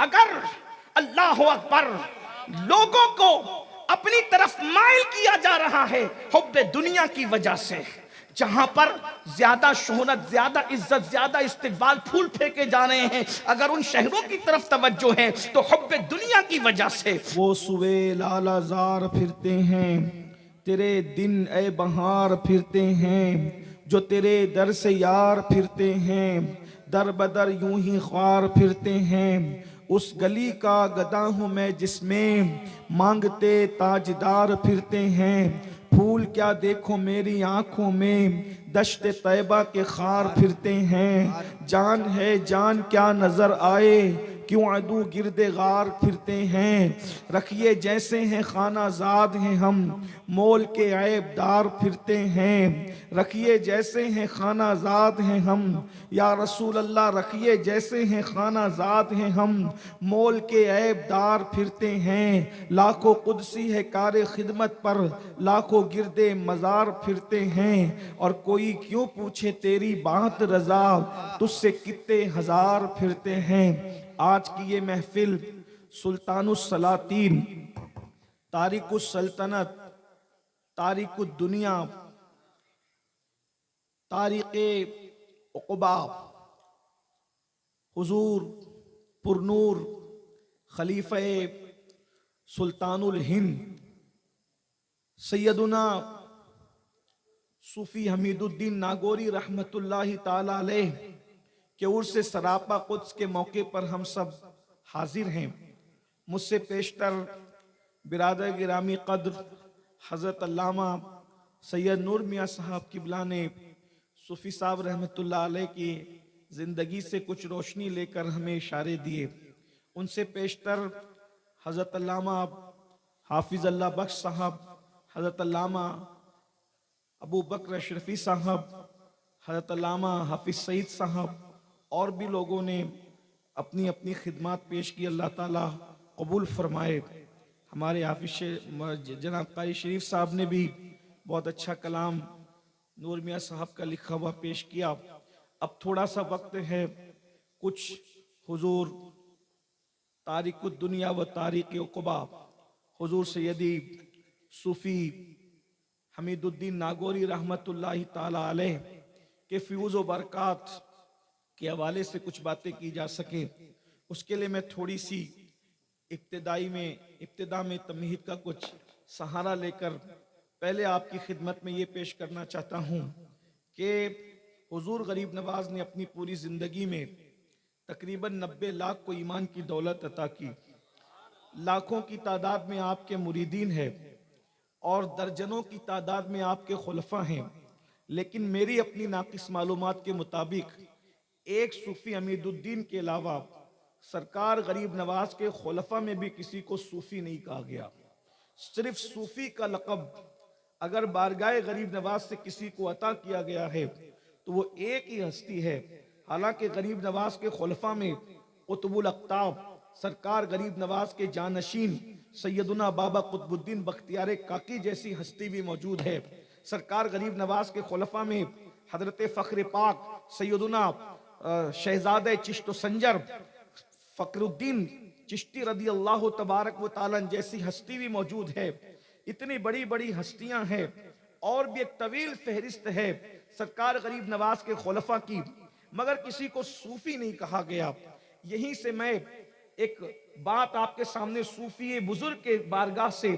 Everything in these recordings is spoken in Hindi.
अगर अल्लाह अकबर लोगों को अपनी तरफ माइल किया जा रहा है हुब्बे दुनिया की वजह से, जहां पर ज्यादा शोहरत, ज्यादा इज्जत, ज्यादा इस्तिकबाल, फूल फेंके जा रहे हैं, अगर उन शहरों की तरफ तवज्जो है तो हुब्बे दुनिया की वजह से। वो सुबे लालाजार फिरते हैं, तेरे दिन ए बहार फिरते हैं, जो तेरे दर से यार फिरते हैं, दर बदर यूं ही ख्वार फिरते हैं। उस गली का गदा हूँ मैं जिसमें मांगते ताजदार फिरते हैं। फूल क्या देखो मेरी आंखों में, दश्त तैबा के खार फिरते हैं। जान है जान क्या नजर आए, क्यों अदू गिरदे गार फिरते हैं। रखिए जैसे हैं खानाजाद हैं हम, मोल के ऐबदार फिरते हैं। रखिए जैसे हैं खानाजाद हैं हम, या रसूल अल्लाह रखिए जैसे हैं खानाजाद हैं हम, मोल के ऐबदार फिरते हैं। लाखों कुदसी है कार खिदमत पर, लाखों गिरदे मजार फिरते हैं। और कोई क्यों पूछे तेरी बात रजा, तुझसे कितने हजार फिरते हैं। आज की ये महफिल सुल्तानुस सलातीन, तारिकुस सल्तनत, तारिकुद दुनिया, तारिक़े उक़बा, हुजूर पुरनूर खलीफा सुल्तानुल हिंद सैयदुना सूफी हमीदुद्दीन नागौरी रहमतुल्लाहि ताला अलैह के उर्स सरापा कुद्स के मौके पर हम सब हाजिर हैं। मुझसे पेशतर बिरादर गिरामी कद्र हज़रत अल्लामा सैयद नूर मियाँ साहब किबला ने सूफी साहब रहमतुल्लाह अलैह की ज़िंदगी से कुछ रोशनी लेकर हमें इशारे दिए। उनसे पेशतर हज़रत अल्लामा हाफिज़ अल्लाह बख्श साहब, हज़रत अल्लामा अबू बकर अशरफी साहब, हज़रत अल्लामा हाफिज़ सईद साहब और भी लोगों ने अपनी अपनी खिदमत पेश की। अल्लाह ताला कबूल फरमाए। हमारे हाफिज़ जनाब कारी शरीफ साहब ने भी बहुत अच्छा कलाम नूर मियाँ साहब का लिखा हुआ पेश किया। अब थोड़ा सा वक्त है, कुछ हुजूर तारिकुद दुनिया व तारिक़ उक़बा हुजूर सैयदी सूफी हमीदुद्दीन नागौरी रहमतुल्लाहि ताला अलैह के फ्यूज़ व बरक़ात के हवाले से कुछ बातें की जा सके, उसके लिए मैं थोड़ी सी इब्तिदा में तमहीद का कुछ सहारा लेकर पहले आपकी खिदमत में ये पेश करना चाहता हूँ कि हुजूर गरीब नवाज ने अपनी पूरी ज़िंदगी में तकरीबन 90 लाख को ईमान की दौलत अता की। लाखों की तादाद में आपके मुरीदीन हैं और दर्जनों की तादाद में आपके खुलफा हैं। लेकिन मेरी अपनी नाकिस मालूमात के मुताबिक एक सूफी अमीदुद्दीन के अलावा सरकार गरीब नवाज के खुलफा में भी किसी को सूफी नहीं कहा गया। सिर्फ सूफी का लक़ब अगर बारगाह गरीब नवाज से किसी को अता किया गया है तो वो एक ही हस्ती है। हालांकि गरीब नवाज के खुलफा में कुतुबुल अक़ताब सरकार गरीब नवाज के जानशीन सैयदुना बाबा कुतुबुद्दीन बख्तियार काकी जैसी हस्ती भी मौजूद है। सरकार गरीब नवाज के खुलफा में हजरत फ़ख्र पाक सैयदुना शहजादे चिश्त संजर फ़खरुद्दीन चिश्ती रदी अल्लाह तबारक व तआला जैसी हस्ती भी मौजूद है। इतनी बड़ी बड़ी हस्तियां हैं और भी एक तवील फहरिस्त है सरकार गरीब नवाज के खुलफा की, मगर किसी को सूफी नहीं कहा गया। यहीं से मैं एक बात आपके सामने सूफी बुजुर्ग के बारगाह से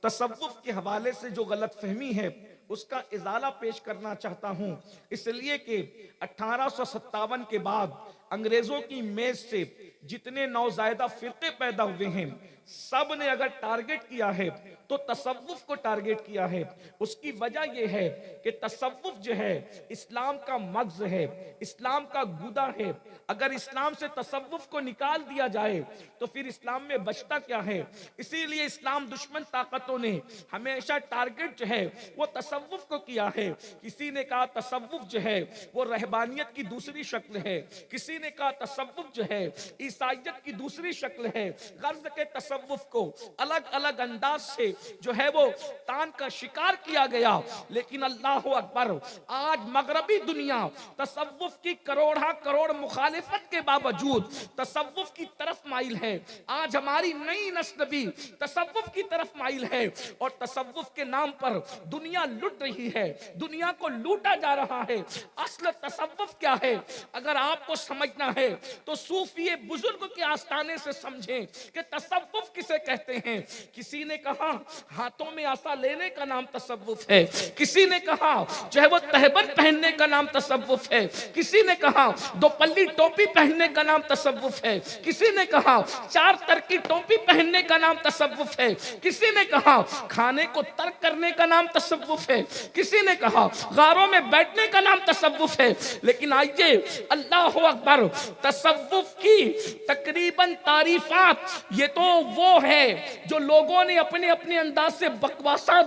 तसव्वुफ के हवाले से जो गलत फहमी है उसका इजाला पेश करना चाहता हूं, इसलिए कि 1857 के बाद अंग्रेजों की मेज से जितने नौजायदा फिरके पैदा हुए हैं सब ने अगर टारगेट किया है तो तसव्वुफ को टारगेट किया है। उसकी वजह यह है कि तसव्वुफ जो है इस्लाम का मग्ज़ है, इस्लाम का गुदा है। अगर इस्लाम से तसव्वुफ को निकाल दिया जाए तो फिर इस्लाम में बचता क्या है। इसीलिए इस्लाम दुश्मन ताकतों ने हमेशा टारगेट जो है वो तसव्वुफ को किया है। किसी ने कहा तसव्वुफ जो है वो रहबानियत की दूसरी शक्ल है, किसी किसी ने कहा तसव्वुफ जो है ईसाइयत की दूसरी शक्ल है। गर्ज के तसव्वुफ को अलग अलग अंदाज से जो है वो तान का शिकार किया गया, लेकिन अल्लाह अकबर, आज मगरबी दुनिया तसव्वुफ की करोड़ा करोड़ मुखालिफत के बावजूद तसव्वुफ की तरफ माइल है। आज हमारी नई नस्ल भी तसव्वुफ की तरफ माइल है और तसव्वुफ के नाम पर दुनिया लूट रही है, दुनिया को लूटा जा रहा है। असल तसव्वुफ क्या है अगर आपको समझना है तो सूफी बुजुर्ग के आस्थाने से समझें कि तसव्वुफ किसे कहते हैं। किसी ने कहा हाथों में आसा लेने का नाम तसव्वुफ है, किसी ने कहा जो है वो तहबत पहनने का नाम तसव्वुफ है, किसी ने कहा दो पल्ली टोपी पहनने का नाम तसव्वुफ है, किसी ने कहा चार तर की टोपी पहनने का नाम तसव्वुफ है, किसी ने कहा खाने को तर्क करने का नाम तसव्वुफ है, किसी ने कहा गारों में बैठने का नाम तसव्वुफ है। लेकिन आइए अल्लाह अकबर, तसव्वुफ की तकरीबन तारीफात ये तो वो है जो लोगों ने अपने अपने अंदाज से बकवासात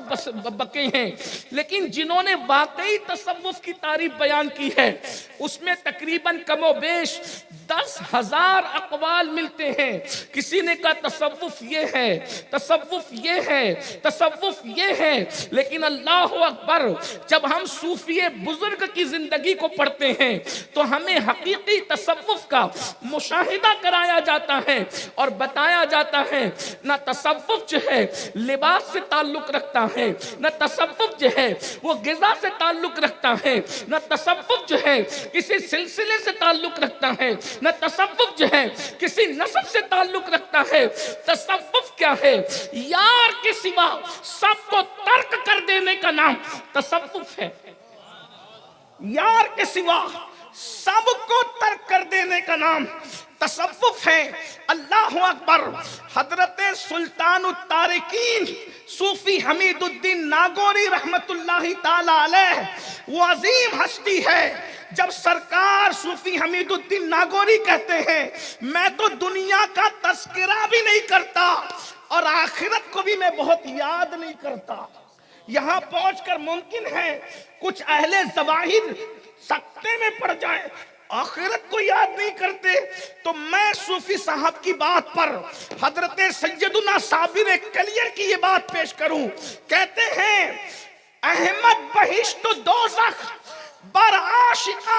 बके हैं, लेकिन जिन्होंने वाकई तसव्वुफ की तारीफ बयान की है उसमें तकरीबन कमोबेश 10,000 अकवाल मिलते हैं। किसी ने कहा तसव्वुफ ये है, तसव्वुफ ये है, तसव्वुफ ये है, लेकिन अल्लाह अकबर, जब हम सूफी बुजुर्ग की जिंदगी को पढ़ते हैं तो हमें हकीकी तसव्वुफ का मुशाहिदा कराया जाता है और बताया जाता है ना तसव्वुफ जो है लिबास से ताल्लुक रखता है, ना तसव्वुफ जो है वो गिज़ा से ताल्लुक रखता है, ना तसव्वुफ जो है किसी सिलसिले से ताल्लुक रखता है, न तसव्वुफ जो है किसी नस्ब से ताल्लुक रखता है। तसव्वुफ क्या है? यार के सिवा सबको तर्क कर देने का नाम तसव्वुफ है। यार के सिवा सबको तर्क कर देने का नाम तसव्वुफ है। अल्लाह अकबर। हजरत सुल्तान तारिकीन सूफी हमीदुद्दीन नागौरी रहमतुल्लाहि ताला अलैह, वो अजीम हस्ती है। जब सरकार सूफी हमीदुद्दीन नागौरी कहते हैं मैं तो दुनिया का तस्करा भी नहीं करता और आखिरत को भी मैं बहुत याद नहीं करता, यहां पहुंचकर मुमकिन है कुछ अहले ज़वाहिर सकते में पड़ जाए, आखिरत को याद नहीं करते, तो मैं सूफी साहब की बात पर हजरत सैयदुना साबिर कलियर की ये बात पेश करूं। कहते हैं अहमद बहिश्त दोज़ख बर आशिका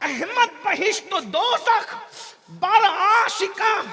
अहमद बहिश्त दोज़ख बर आशिका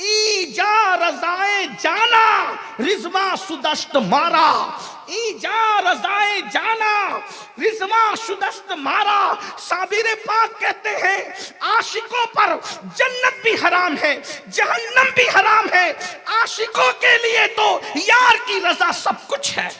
ईजा रज़ाए जाना रिज़वा सुदस्त मारा, ईजा रज़ाए जाना रिज़वा सुदस्त मारा। साबिर पाक कहते हैं आशिकों पर जन्नत भी हराम है, जहन्नम भी हराम है, आशिकों के लिए तो यार की रज़ा सब कुछ है।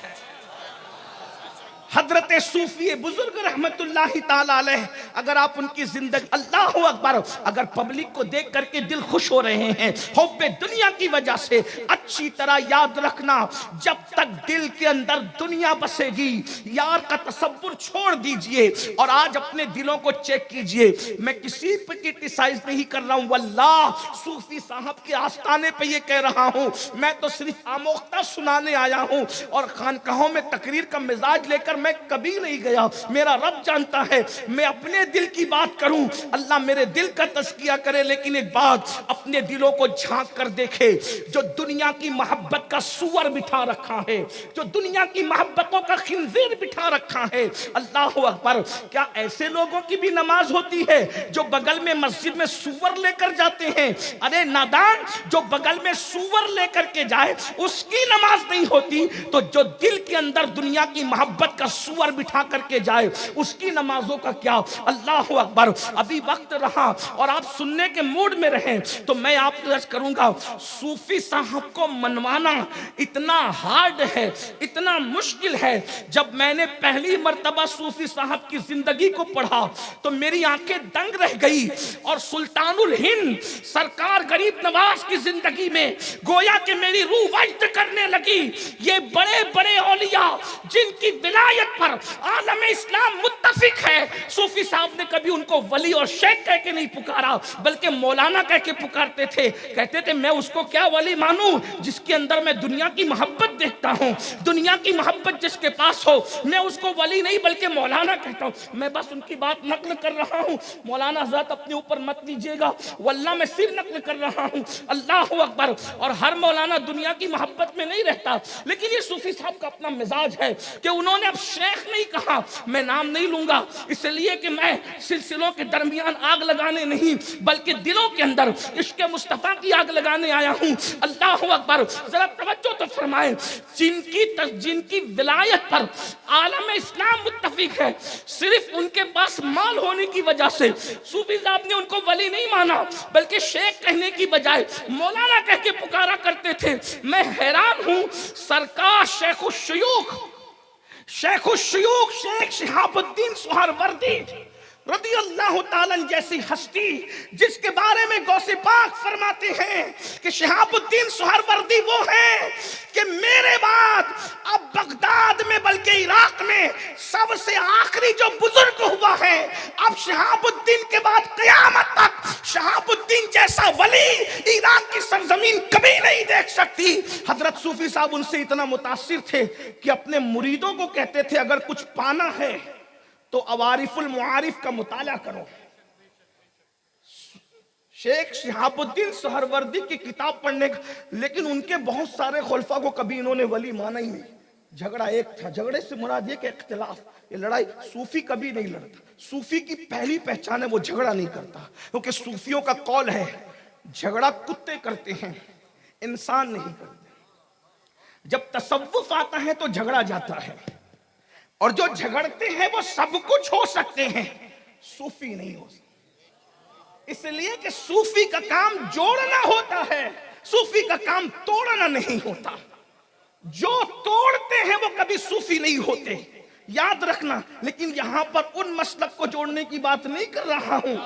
हजरत सूफी बुजुर्ग रहमतुल्लाहि ताला अलैह, अगर आप उनकी जिंदगी, अल्लाह अकबर, अगर पब्लिक को देख करके दिल खुश हो रहे हैं हुब्बे दुनिया की वजह से, अच्छी तरह याद रखना जब तक दिल के अंदर दुनिया बसेगी यार का तसव्वुर छोड़ दीजिए। और आज अपने दिलों को चेक कीजिए, मैं किसी पे क्रिटिसाइज नहीं कर रहा हूं, वल्लाह सूफी साहब के आस्थाने पे ये कह रहा हूं, मैं तो सिर्फ आमोख्ता सुनाने आया हूं और खानकाहों में तकरीर का मिजाज लेकर मैं कभी नहीं गया। मेरा रब जानता है, मैं अपने दिल की बात करूं, अल्लाह मेरे दिल का तज़किया करे, लेकिन एक बात, अपने दिलों को झांक कर देखे, जो दुनिया की मोहब्बत का सुअर बिठा रखा है, जो दुनिया की मोहब्बतों का खिंजीर बिठा रखा है, अल्लाह अकबर, क्या ऐसे लोगों की भी नमाज होती है जो बगल में मस्जिद में सुअर लेकर जाते हैं? अरे नादान, जो बगल में सुअर लेकर के जाए उसकी नमाज नहीं होती, तो जो दिल के अंदर दुनिया की मोहब्बत का सुअर बिठा करके जाए उसकी नमाजों का क्या? अल्लाह अकबर। अभी वक्त रहा और आप सुनने के मूड में रहे तो मैं आपको अर्ज करूंगा, सूफी साहब को मनवाना इतना हार्ड है, इतना मुश्किल है। जब मैंने पहली मर्तबा सूफी साहब की जिंदगी को पढ़ा तो मेरी आंखें दंग रह गई और सुल्तानुल हिंद सरकार गरीब नवाज की जिंदगी में गोया कि मेरी रूह वज्द करने लगी। ये बड़े बड़े औलिया जिनकी विलायत पर आलम इस्लाम मुत्तफिक है, सूफी साहब ने कभी उनको वली और शेख कह के नहीं पुकारा, बल्कि मौलाना कह के पुकारते थे। कहते थे मैं उसको क्या वली मानूं जिसके अंदर मैं दुनिया की मोहब्बत देखता हूँ, दुनिया की मोहब्बत जिसके पास हो, मैं उसको वली नहीं बल्कि मौलाना कहता हूँ। मैं बस उनकी बात नकल कर रहा हूँ, मौलाना हज़रत अपने ऊपर मत लीजिएगा, वल्लाह मैं सिर्फ नकल कर रहा हूँ। अल्लाह अकबर। और हर मौलाना दुनिया की मोहब्बत में नहीं रहता, लेकिन ये सूफी साहब का अपना मिजाज है कि उन्होंने अब शेख नहीं कहा, मैं नाम नहीं लूंगा इसलिए कि मैं सिलसिलों के दरमियान आग लगाने नहीं बल्कि दिलों के अंदर इश्क मुस्तफा की आग लगाने आया हूं। अल्लाह अकबर। जरा तवज्जो तो फरमाएं, जिनकी विलायत पर आलम इस्लाम मुत्तफिक है, सिर्फ उनके पास माल होने की वजह से सूफी साहब ने उनको वली नहीं माना बल्कि शेख कहने की बजाय मौलाना कह के पुकारा करते थे। मैं हैरान हूं, सरकार शेख शेख शिहाबुद्दीन सुहरवर्दी रदी अल्लाह ताला जैसी हस्ती, जिसके बारे में गौसे पाक फरमाते हैं कि शिहाबुद्दीन सुहरवर्दी वो है कि मेरे बाद अब बगदाद में बल्कि इराक में सबसे आखिरी जो बुजुर्ग हुआ है, अब शिहाबुद्दीन के बाद क़यामत तक शिहाबुद्दीन जैसा वली इराक की सरजमीन कभी नहीं देख सकती। हजरत सूफी साहब उनसे इतना मुतासिर थे कि अपने मुरीदों को कहते थे अगर कुछ पाना है तो अवारिफुल मुआरिफ का मुताला करो। शेख शिहाबुद्दीन सुहरवर्दी की किताब पढ़ने का, लेकिन उनके बहुत सारे खुलफा को कभी इन्होंने वली माना ही नहीं। झगड़ा एक था, झगड़े से मुराद ये कि इख्तिलाफ, ये लड़ाई। सूफी कभी नहीं लड़ता, सूफी की पहली पहचान है वो झगड़ा नहीं करता, क्योंकि सूफियों का कौल है झगड़ा कुत्ते करते हैं, इंसान नहीं करते। जब तसव्वुफ आता है तो झगड़ा जाता है, और जो झगड़ते हैं वो सब कुछ हो सकते हैं, सूफी नहीं हो सकते। इसलिए कि सूफी का काम जोड़ना होता है, सूफी का काम तोड़ना नहीं होता। जो तोड़ते हैं वो कभी सूफी नहीं होते, याद रखना। लेकिन यहां पर उन मसलक को जोड़ने की बात नहीं कर रहा हूं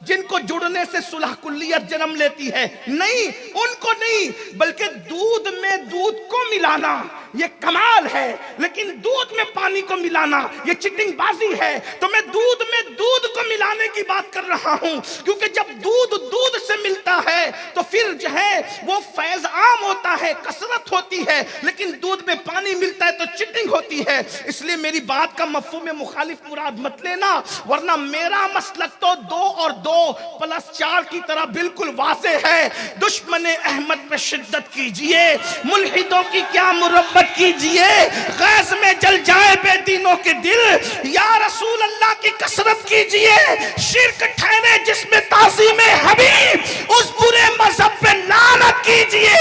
जिनको जुड़ने से सुलह कुल्लियत जन्म लेती है, नहीं, उनको नहीं, बल्कि दूध में दूध को मिलाना ये कमाल है, लेकिन दूध में पानी को मिलाना ये चिटिंग बाजी है। तो मैं दूध में दूध को मिलाने की बात कर रहा हूं, क्योंकि जब दूध दूध से मिलता है तो फिर जो है वो फैज आम होता है, कसरत होती है, लेकिन दूध में पानी मिलता है तो चिटिंग होती है। इसलिए मेरी बात का मफ़हूम में मुखालिफ मुराद मत लेना, वरना मेरा मसलक तो 2 और 2 + 4 की तरह बिल्कुल वाज़े है। दुश्मन अहमद पे शिद्दत कीजिए, मुल्हिदों की क्या मुरब्बत कीजिए, गैज़ में जल जाए बेदीनों के दिल, या रसूल अल्लाह की कसरत कीजिए। शिर्क ठहरे जिसमें ताज़ीम हबीब, उस बुरे मजहब पे लानत कीजिए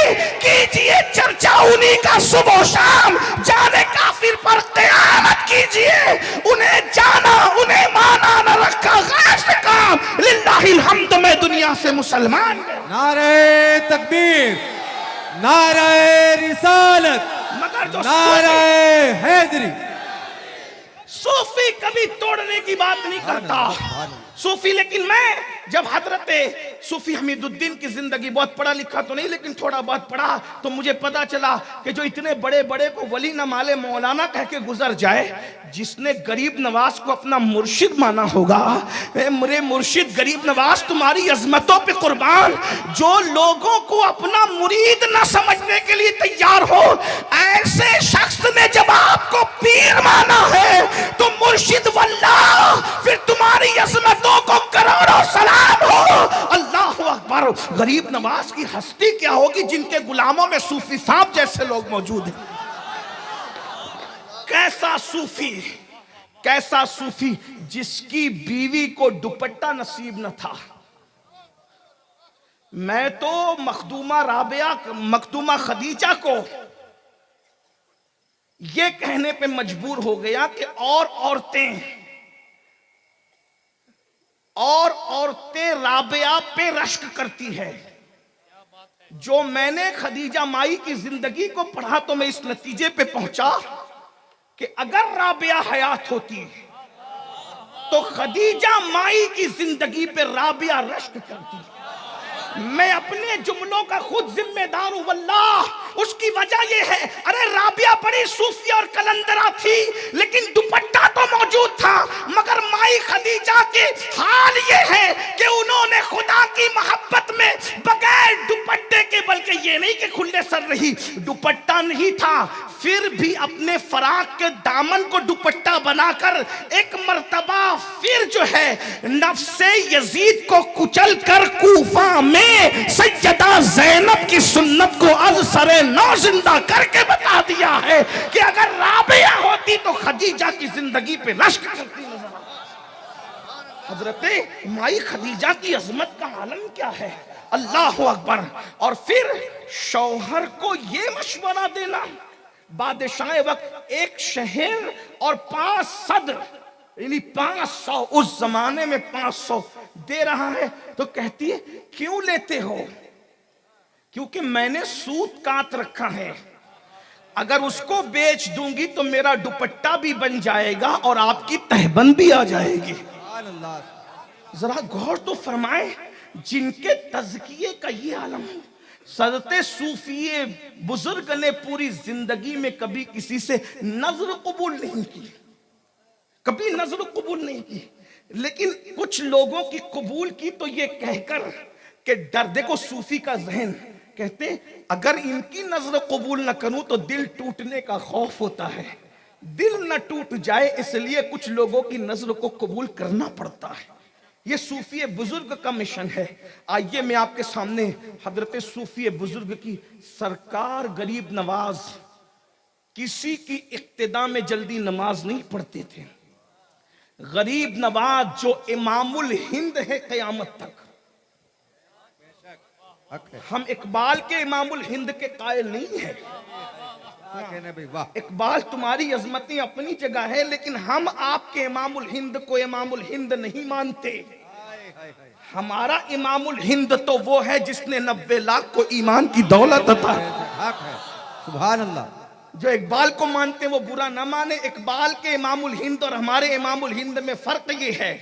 चर्चा उन्हीं का सुबह शाम, जाने काफिर पर क़यामत कीजिए। उन्हें जाना उन्हें माना न रखा गैर से काम, लिल्लाहिल हम्द में दुनिया से मुसलमान। नारे तकबीर, नारे रिसालत, मगर जो नारे हैदरी। सूफी कभी तोड़ने की बात नहीं करता सूफी। लेकिन मैं जब हजरत सूफी हमीदुद्दीन की जिंदगी, बहुत पढ़ा लिखा तो नहीं लेकिन थोड़ा बहुत पढ़ा, तो मुझे पता चला कि जो इतने बड़े बड़े को वली न माले मौलाना कह के गुजर जाए, जिसने गरीब नवाज को अपना मुर्शिद माना होगा, मेरे मुर्शिद गरीब नवाज तुम्हारी अजमतों पे कुर्बान, जो लोगों को अपना मुरीद न समझने के लिए तैयार हो, ऐसे शख्स ने जब आपको पीर माना है तो मुर्शिद वल्लाह, फिर तुम्हारी अजमतों को करोड़ों सलाम हो। अल्लाह अकबर। गरीब नवाज की हस्ती क्या होगी जिनके गुलामों में सूफी साहब जैसे लोग मौजूद हैं। कैसा सूफी जिसकी बीवी को दुपट्टा नसीब न था। मैं तो मखदूमा खदीजा को यह कहने पे मजबूर हो गया कि औरतें राबिया पे रश्क करती है। जो मैंने खदीजा माई की जिंदगी को पढ़ा तो मैं इस नतीजे पे पहुंचा कि अगर राबिया हयात होती तो खदीजा माई की जिंदगी पे राबिया रश्क करती। मैं अपने जुमलों का खुद जिम्मेदार हूं वल्लाह। उसकी वजह यह है, अरे राबिया बड़ी सूफी और कलंदरा थी लेकिन दुपट्टा तो मौजूद था, मगर माई खदीजा के हाल ये है कि उन्होंने खुदा की मोहब्बत में बगैर दुपट्टे के बल्कि ये नहीं कि खुले सर रही, दुपट्टा नहीं था, फिर भी अपने फराक के दामन को दुपट्टा बनाकर एक मर्तबा फिर जो है नफ्से यजीद को कुचल कर कूफा में सैयदा ज़ैनब की सुन्नत को अज सरे नौ जिंदा करके बता दिया है कि अगर राबिया होती तो खदीजा की जिंदगी पे रश्क करती नजर आती। हजरत माई खदीजा की अजमत का आलम क्या है, अल्लाह अकबर। और फिर शौहर को ये मशवरा देना, बादशाह वक्त एक शहर और 5 सद्र यानी 500, उस जमाने में 500 दे रहा है, तो कहती है क्यों लेते हो? क्योंकि मैंने सूत काट रखा है, अगर उसको बेच दूंगी तो मेरा दुपट्टा भी बन जाएगा और आपकी तहबंद भी आ जाएगी। जरा गौर तो फरमाए, जिनके तज़किये का ये आलम है। सदते सूफिये बुजुर्ग ने पूरी जिंदगी में कभी किसी से नजर कबूल नहीं की, कभी नजर कबूल नहीं की, लेकिन कुछ लोगों की कबूल की तो ये कहकर कि डर, देखो सूफी का जहन, कहते अगर इनकी नजर कबूल न करूं तो दिल टूटने का खौफ होता है, दिल न टूट जाए इसलिए कुछ लोगों की नजर को कबूल करना पड़ता है। ये सूफी बुजुर्ग का मिशन है। आइए मैं आपके सामने हजरत सूफी बुजुर्ग की सरकार गरीब नवाज, किसी की इक्तिदा में जल्दी नमाज नहीं पढ़ते थे। गरीब नवाज जो इमामुल हिंद है क़यामत तक। हम इकबाल के इमामुल हिंद के कायल नहीं है। इकबाल तुम्हारी अजमतें अपनी जगह है, लेकिन हम आपके इमामुल हिंद को इमामुल हिंद नहीं मानते। हमारा इमामुल हिंद तो वो है जिसने 90 लाख को ईमान की दौलत अता है। सुभान अल्लाह। जो इकबाल को मानते वो बुरा ना माने। इकबाल के इमामुल हिंद और हमारे इमामुल हिंद में फर्क ये है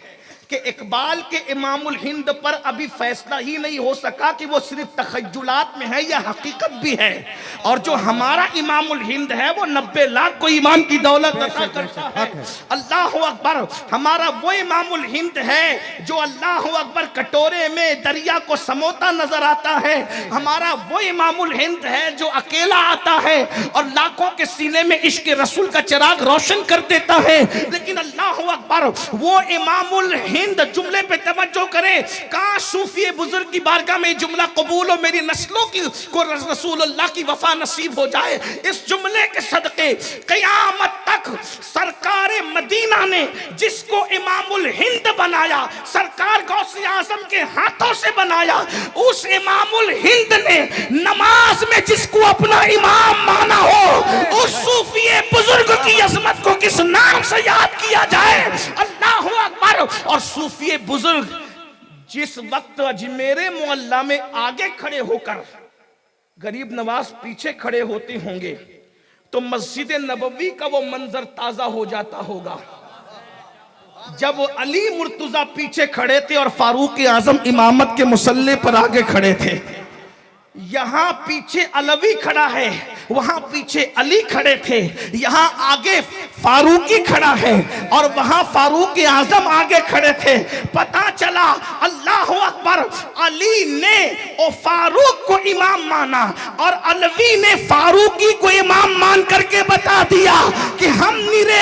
कि इकबाल के इमामुल हिंद पर अभी फैसला ही नहीं हो सका कि वो सिर्फ तखय्युलात में है या हकीकत भी है, और जो हमारा इमामुल हिंद है वो 90 लाख को ईमान की दौलत अता करता है। अल्लाह अकबर। हमारा वो इमामुल हिंद है जो अल्लाह अकबर कटोरे में दरिया को समोता नजर आता है। हमारा वो इमामुल हिंद है जो अकेला आता है और लाखों के सीने में इश्क रसूल का चिराग रोशन कर देता है। लेकिन अल्लाह अकबर वो इमामुल हिंद, जुमले पे तवज्जो करें, काश सूफी बुजुर्ग की बारगाह में जुमला कबूल हो, मेरी नस्लों की को रसूलुल्लाह की वफा नसीब हो जाए। इस जुमले के सदके क़यामत तक सरकार मदीना ने जिसको इमामुल हिंद बनाया, सरकार गौसे आज़म के हाथों से बनाया, उस इमामुल हिंद ने नमाज में जिसको अपना इमाम माना हो, उस सूफी बुजुर्ग की अजमत को किस नाम से याद किया जाए? अल्लाहु अकबर। और सूफी बुजुर्ग जिस वक्त अजमेरे मोहल्ला में आगे खड़े होकर गरीब नवाज पीछे खड़े होते होंगे तो मस्जिद नबवी का वो मंजर ताजा हो जाता होगा जब अली मुर्तजा पीछे खड़े थे और फारूक आजम इमामत के मुसल्ले पर आगे खड़े थे। यहां पीछे अलवी खड़ा है, वहां पीछे अली खड़े थे, यहां आगे फारूकी खड़ा है और वहां फारूक आजम आगे खड़े थे। पता चला अल्लाह अकबर, अली ने और फारूक को इमाम माना और अलवी ने फारूकी को इमाम मान करके बता दिया कि हम निरे